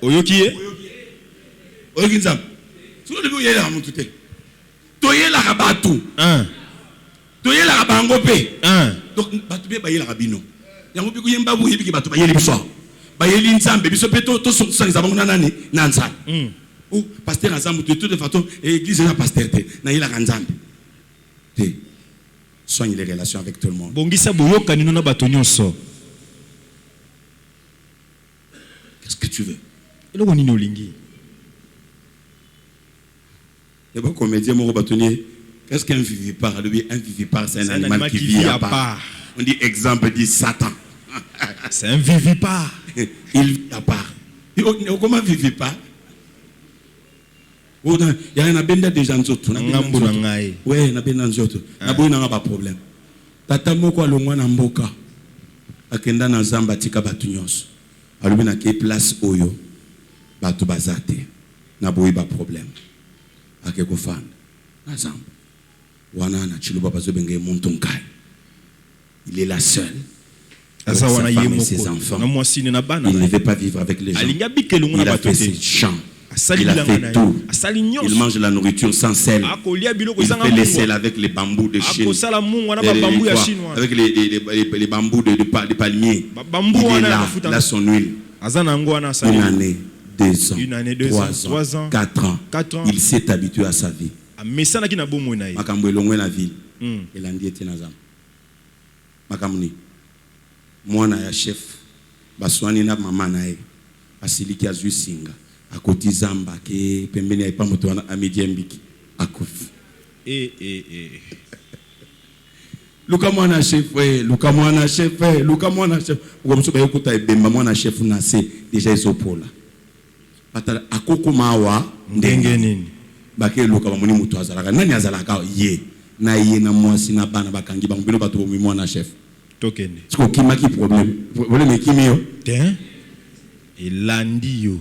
Oyoki nzambe. Solo debu yela ka mutute. Toyela ka batu. Toyela ka bango pe. Donc batu be bayela ka bino. Yango bi ku yemba bu yebiki batu bayeli biso. Bayeli nzambe biso pe to sangiza bango na nani na nzambe. Oh pasteur nzambe de toute façon église na pasteur te na yela ka nzambe. Te soigne les relations avec tout le monde. Bongisa boyoka nino na batu nyonso. Qu'est-ce que tu veux? Eloko nini olingi? Les bons comédiens m'ont bâtonnier. Qu'est-ce qu'un vivipare? Un vivipare, c'est un animal qui vit à part. On dit exemple, dit Satan. C'est un vivipare. Il vit à part. Comment vivipare? Il y a un abenda de gens d'autres. Oui, il y a un abenda de gens d'autres. Il n'y a pas de problème. Tata moko alongwa na mboka. Akenda na zamba tika batu nyonso. Alobi na ke place oyo. Batu bazate. Na boyi ba problème. Akeko fan na zamba wana na chiluba bazobenge muntu nkai il est la seule avec sa femme et ses enfants. Il ne veut pas vivre avec les gens. Il a fait ses champs, il a fait tout. Il mange la nourriture sans sel. Il fait les sels avec les bambous de Chine, avec les bambous de palmier. Il est là, il a son huile. Une année, 2 ans, 3 ans, 4 ans, il s'est habitué à sa vie. Makambo elongwe na ville. Elandi ete na zamba. Makamuni. Mwana ya chef. Baswani na mama na ye. Asiliki azwi singa. Akoti zamba ke pembeni ya moto wana amedi mbiki. Akufi. Luka mwana chef, Luka mwana chef, Luka mwana chef. Ukomso bayo kuta ebemba mwana chef na se déjà isopola. Patala akoko mawa ndenge nini bake luka bamoni mutu azalaka nani azalaka ye na ye na mwasi na bana bakangi bango bino bato bomi mwana chef tokende siko kima ki problème kimio te elandio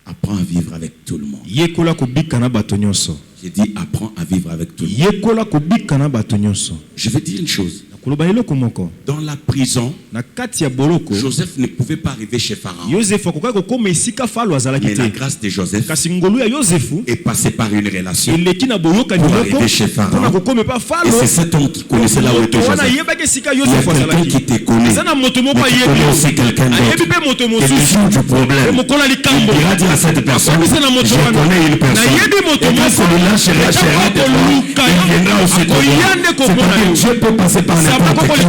apprends à vivre avec tout le monde. Yekola kobika na bato nyonso. J'ai dit apprends à vivre avec tout le monde. Yekola kobika na bato nyonso. Je vais dire une chose. Dans la prison, Joseph ne pouvait pas arriver chez Pharaon. Mais la grâce de Joseph est passée par une relation pour arriver chez Pharaon. Et c'est cet homme qui connaissait là où était Joseph. Il y a quelqu'un qui te connaît, mais qui connaît aussi quelqu'un d'autre. Et le jour du problème, il ira dire à cette personne, je connais une personne. Et quand celui-là chérera de toi, il viendra aussi de toi. C'est-à-dire Dieu peut passer par n'importe qui pour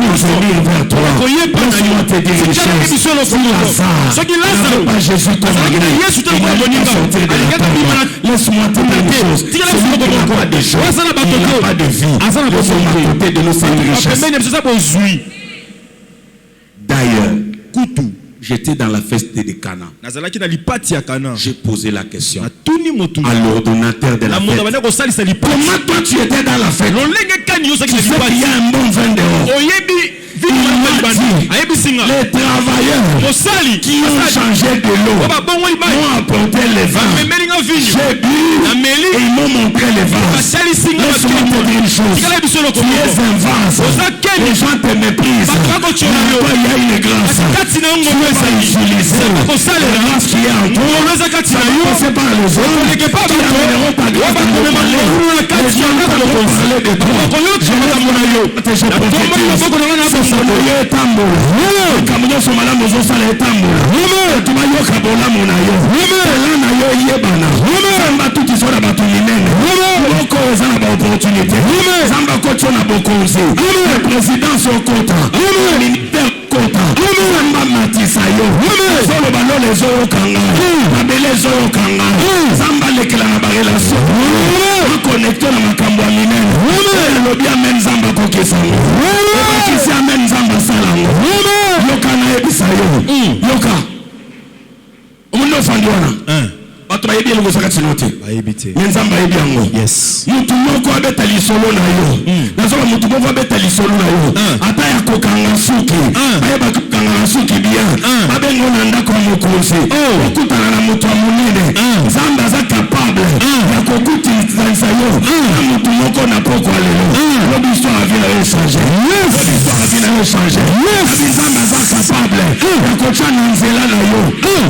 venir vers toi. Laisse-moi te dire une chose. Si Lazare n'avait pas Jésus comme agréé, il n'allait pas sortir de la tombe. Laisse-moi te dire une chose. Celui qui n'a pas de joie, il n'a pas de vie. Laisse-moi à côté de nous cette richesse. D'ailleurs, j'étais dans la fête de Cana. J'ai posé la question à l'ordonnateur de la fête. Comment toi tu étais dans la fête? Tu sais qu'il y a un bon vin dehors. Les travailleurs qui ont changé de l'eau m'ont apporté les vins. J'ai bu et ils m'ont montré les vases. Laisse-moi te dire une chose. Tu es un vase. Les gens te méprisent. Mais toi, il y a une grâce. Tu vas utiliser la grâce qui est en toi. Ça va passer par les autres qui amèneront ta grâce dans le palais. Les gens vont parler de toi. Je prophétise. Somoye tambola. Kamuno somala mozo sala tambola. Tumayo kabola monayo. Ela na yo yebana. Samba tuti sora batuminene. Boko ezana ba opportunité. Samba kocho na bokonzi. Le président Sokota. Ministère Kota. Samba matisayo. Solo balo les oro kanga. Babele zoro kanga. Samba lekela na ba relation. Connecté na makambo ya minene. Le lobby amen samba kokesanga. Kisi amen samba salango. Yoka na ebisa yo. Yoka. Omundo fandiwana. Bato bayebi eloko saka tinote. Nzamba yebi yango. Yes. Mutu moko abeta lisolo na yo. Nazoba mutu moko abeta lisolo na yo. Ata ya kokanga suki. Bayeba kokanga suki bien. Babengo na ndako mokonzi. Okutana na mutu amunene. Nzamba za capable. Ya kokutisa yo. Na mutu moko na poko alelo. Lobi histoire a vie changer. Lobi histoire a vie changer. Nzamba za capable. Ya kochana nzela na yo.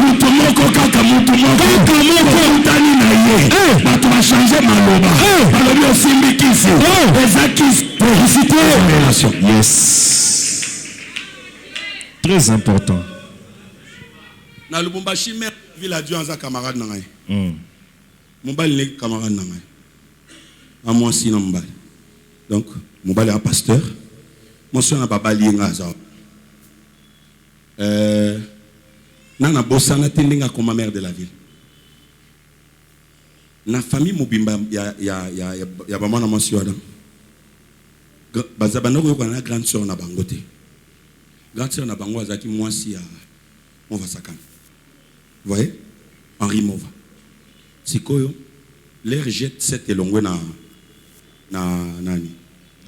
Mutu moko kaka mutu moko. Mokotani na ye. Bato va changer maloba. Balobi osimbi kisi. Ezakis félicité. Yes. Très important. Na Lubumbashi maire ville Dieu en camarade na ngai. Mobali le camarade na ngai. A moi si na mobali. Donc mobali est un pasteur. Moi so na baba linga za. Nana bosana tendinga comme maire de la ville. Na famille mobimba ya ba mwana mwasi wadam bazabana ko na grande sœur na bangote grande sœur na bango azaki mwasi ya Mova Sakana. Vous voyez Henri Mova sikoyo l'air jette cette elongwe na nani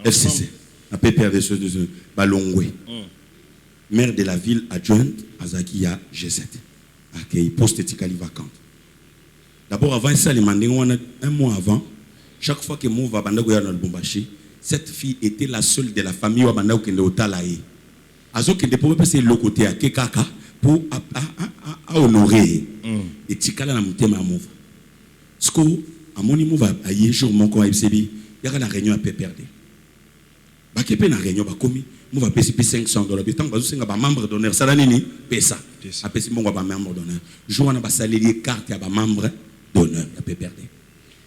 FCC na PPRD de balongwe maire de la ville adjointe azaki ya G7 akei poste tikali vacante. D'abord, avant ça, un mois avant, chaque fois que Mova Bandako ya na Lubumbashi, cette fille était la seule de la famille où Bandako kende otalaye. Azo kende pour passer le côté à Kekaka pour honorer. Et tikala na mutema Mova. Sko amoni Mova aye jour mon ko FCB, yaka na réunion à PPRD. Ba kepe na réunion ba komi, Mova pesi $500. Bitango bazo senga ba membre d'honneur sala nini pesa. Apesi mbongo ba membre d'honneur. Jour na ba salarié carte ya ba membre d'honneur, il peut perdre.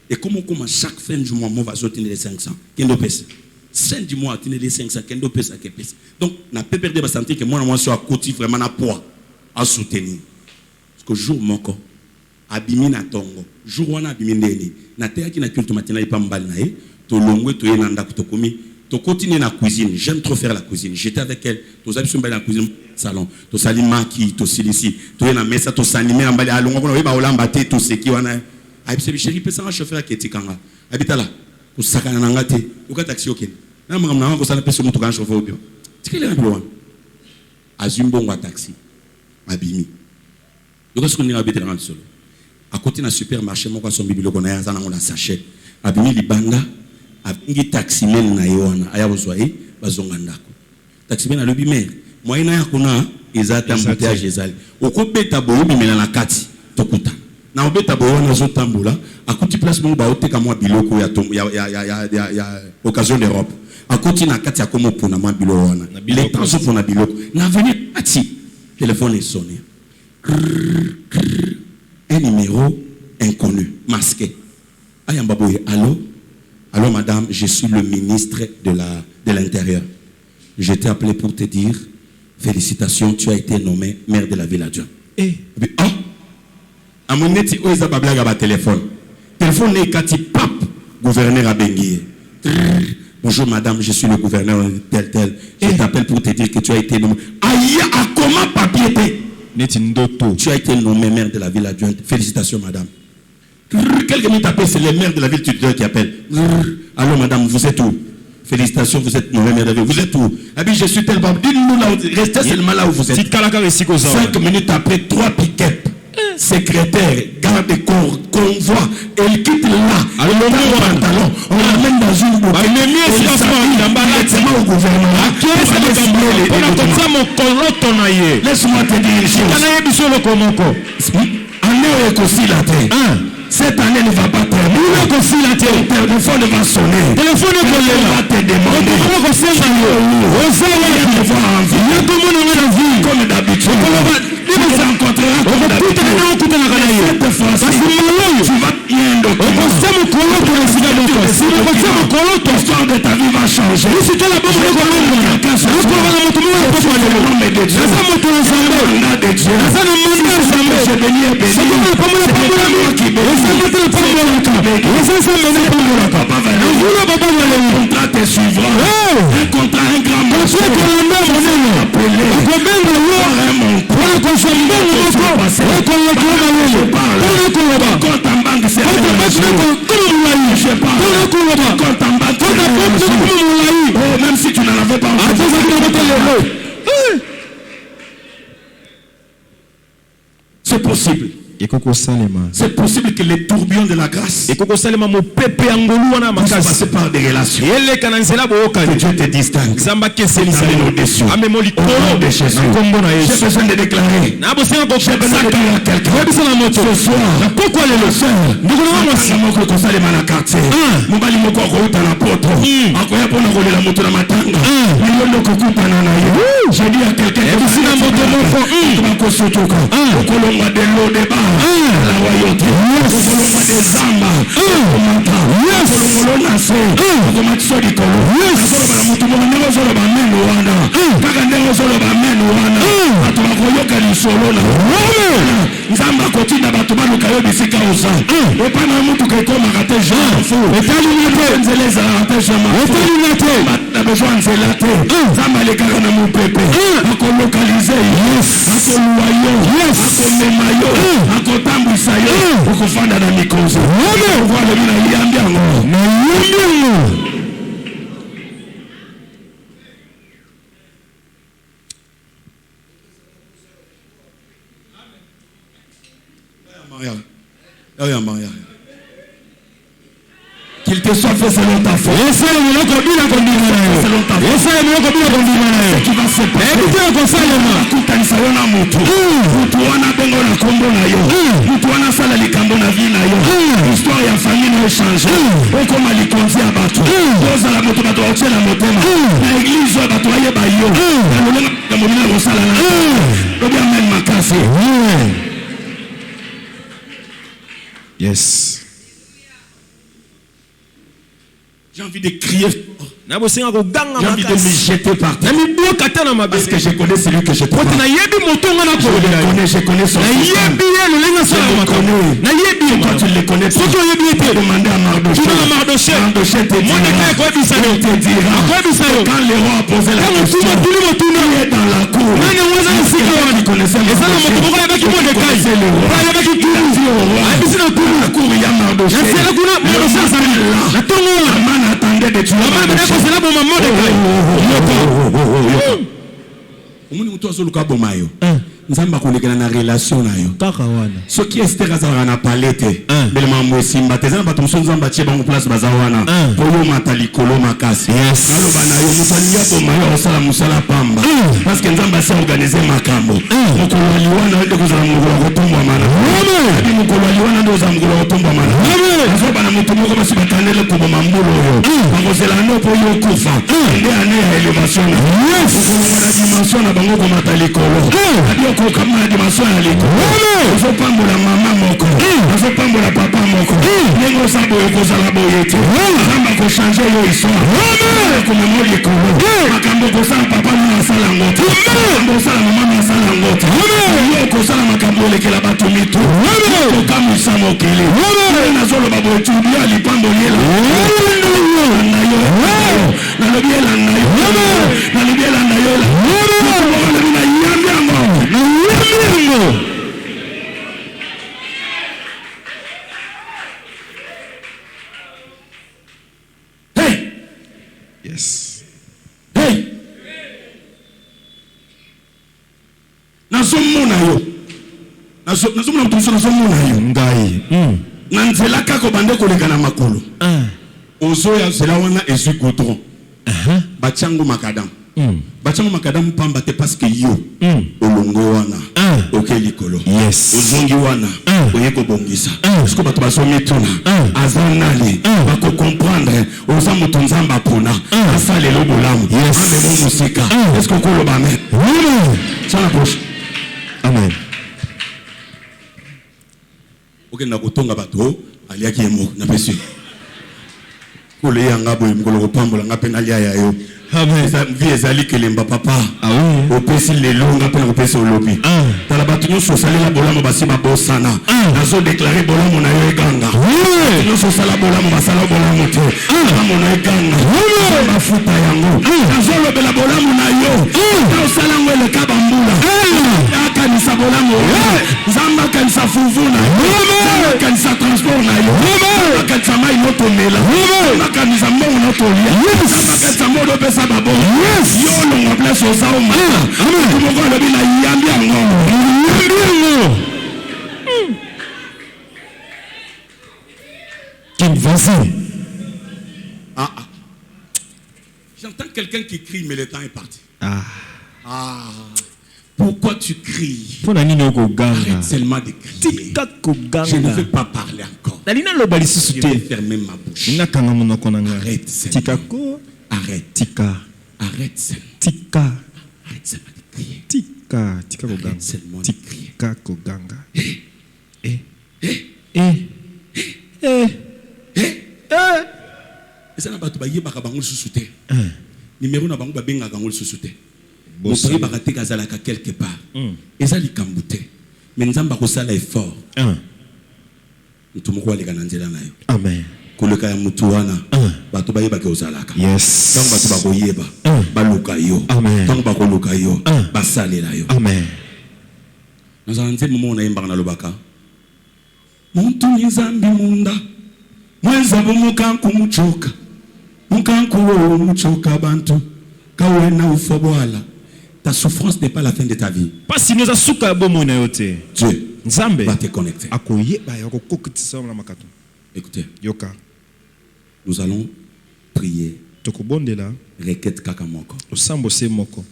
Et comment chaque fin du mois, on va sortir les 500. Kendo pèse. 5 du mois, tu les 500. Kendo pèse à quel pèse. Donc, on peut perdre, sentir que moi, je suis à côté vraiment à poids à soutenir. Parce que jour mon corps, abimi na tongo, jour on a abimi ndeni, na terre qui na culte matin, il pas mbal nae, to longwe, to yenanda, to komi, to continuer la cuisine. J'aime trop faire la cuisine. J'étais avec elle, to zabi dans la cuisine salon, to sali maki, to silisi, to yena mesa, to sanime, ambali alongo, on va olamba te, to seki wana. Aïe, chéri, peut s'en chauffeur qui est tikanga. Habite là, pour sakana nangate, ou ka taxi ok. Na mama ko sana peso mutu kan chauffeur obio. Tikile na bilo. Azumbo ngwa taxi. Abimi. Donc ce qu'on est habité dans le solo. À côté d'un supermarché, mon quoi son bibilo qu'on a un an on a sachet. Abimi libanga, abingi taxi men na yona, aya bozwaye bazongandako. Taxi men na lobi mer. Moi ina yakuna ezata embouteillage ezali. Okobeta boyo bimela na kati tokuta. Na obeta boyo na zo tambola, à côté place mon ba oteka moi biloko ya occasion d'Europe. À côté na kati ya komo pona moi biloko wana. Les temps sont na biloko. Na venir kati. Téléphone est sonné. Un numéro inconnu, masqué. Ayambaboye, allô? Allô madame, je suis le ministre de l'Intérieur. Je t'ai appelé pour te dire, félicitations, tu as été nommé maire de la ville adjointe. Eh? Ah? À mon neti, où est-ce que téléphone? Téléphone n'est qu'à pape, gouverneur à Benguier. Bonjour madame, je suis le gouverneur tel. Je t'appelle pour te dire que tu as été nommé. Aïe, à comment papier t'es? Tu as été nommé maire de la ville adjointe. Félicitations, madame. Quelques minutes après, c'est le maire de la ville qui appelle. Allô, madame, vous êtes où? Félicitations, vous êtes nommé maire de la ville. Vous êtes où? Ah bien, je suis tel. Dites-nous là, restez seulement là où vous êtes. 5 minutes après, 3 pick-up. Secrétaire, garde-corps, convoi, elle quitte là. Alors, on l'amène dans une boucle. Elle au gouvernement. Laisse-moi te dire une chose. Cette année ne va pas terminer. Le téléphone va sonner. On va te demander. Comme d'habitude. Tu rencontreras comme d'habitude. Cette fois-ci, tu vas bien l'histoire de ta vie va changer. Même si tu n'en avais pas c'est possible. C'est possible que les tourbillons de la grâce soient passés par des relations. Que Dieu te distingue. Au-dessus. Au nom de Jésus. J'ai besoin de déclarer. J'ai besoin de dire à quelqu'un. Ce soir, pourquoi les leçons? Nous voulons j'ai dit à quelqu'un de l'eau de bar, la royauté, des zamba, qu'il te soit fait selon ta foi. Ce qui va se passer. L'histoire ya famille n'a changé. Comme à l'école à bateau. Pose à la moto, bateau, au la moto. L'église, bateau, aïe, bayo. La mobilité, on s'en a. Le bien même ma casse. Yes. J'ai envie de crier. J'ai envie de me jeter par terre. Parce que je connais celui que je te parle. Je connais son système. Je le connais. Quand tu le connais, tu peux demander à Mardoché. Mardoché te dira. Quand le roi a posé la question, il est dans la cour. Tu connaissais Mardoché. Tu connaissais le roi. Il a dit au roi. Dans la cour, il y a Mardoché. La man attendait de tuer Mardoché. Nzamba kolekela na relation na yo kaka wana soki Esther azala na palete belema mwesimba tezana bato mso nzamba tie bango place bazawana polo matali kolo makasi naloba na yo mutali ya boma yo osala musala pamba parce que nzamba sa organiser makambo mokolo aliwana ende kozala mokolo kotombwa mana abi mokolo aliwana ndo za mokolo kotombwa mana azoba na mutu moko basi batandele ko boma mbulo yo bangozela no po yo kufa ende ane ya elevation na na dimension na bango ko matali kolo comme la dimension à l'école. Il faut pas me la maman moko. Il faut pas me la papa moko. Nengo sabo yoko sala boyete. Samba ko changer yo histoire. Ko me moli ko. Makambo ko sala papa na sala ngoto. Makambo sala mama na sala ngoto. Yo ko sala makambo lekela batu mitu. Ko kamu samo kele. Na zolo babo tubi ali pambo yela. Na yo. Na lobiela na yo. Na lobiela na yo. Na yambi nazomona yo nazomona mutu nazomona yo ngai na nzela kako bande koleka na makolo ozoya zela wana ezwi goudron bachango makadam bachango makadam pamba te parce que yo olongo wana oke likolo ozongi wana oye kobongisa siko bato bazomituna azanali bako comprendre oza moto nzamba pona asalelo bolamu amemo musika est-ce que okoloba amen sana poche amen okenda kotonga bato aliaki yemo na pesi kole yanga boye mkolo kopambola nga pena lia ya yo vie ezali kelemba papa opesi lelo nga pena kopesi olobi tala bato nyonso osalela bolamu basi babosana nazodeklare bolamu na yo eganga nyonso osala bolamu basala bolamu te bolamu na eganga bafuta yango nazolobela bolamu na yo osala ngo eleka bambula akanisa bolamu nzambe akanisa fuvu na yo akanisa transport na yo akanisa mai notomela akanisa mbongo notolia akanisa modo pesa babo yo longo place osao mata kumoko alobi na yambi yango Kim, vas-y. J'entends quelqu'un qui crie, mais le temps est parti. Pourquoi tu cries? Arrête seulement de crier. Je ne veux pas parler encore. Je vais fermer ma bouche. Arrête seulement. Arrête. Arrête seulement. Arrête seulement de crier. Arrête seulement de crier. Et ça n'a pas de bango sous-souté. Numéro na bango babenga bango sous-souté. Motori baraté kazalaka quelque part. Et ça li kambouté. Mais nzamba ko sala effort. Mutu moko aleka na nzela nayo. Amen. Koleka ya mutu wana. Bato bayeba ke ozalaka. Yes. Tant bato bakoyeba. Baluka yo. Tant bakoluka yo. Basalela yo. Amen. Nous allons dire moment na yemba na lobaka. Muntu nzambi munda. Mwenza bumukanku muchoka. Mukanku wo muchoka bantu. Kawena ufobwala. Ta souffrance n'est pas la fin de ta vie. Parce que nous asuka bomo na yote. Dieu Nzambe va te connecter. Akoyeba yakokokitisa na makato. Écoutez. Yoka. Nous allons prier. Tokobondela. Requête kaka moko. Osambo se moko.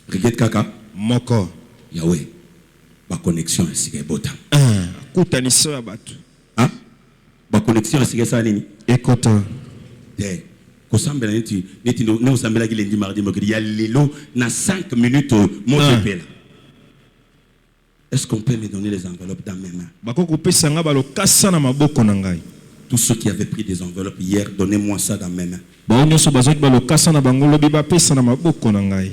Requête kaka moko. Yahweh. Ba connexion ici ke bota. Kutaniso ya batu. Ba connexion ici ke ça nini? Ekota. Te. Kosambela neti ne osambela ki lundi mardi mercredi ya lelo na 5 minutes mon appel. Est-ce qu'on peut me donner les enveloppes dans mes mains? Bakoko pesa nga balokasa na maboko na ngai. Tous ceux qui avaient pris des enveloppes hier, donnez-moi ça dans mes mains. Ba onyoso bazaki balokasa na bango lobi ba pesa na maboko na ngai.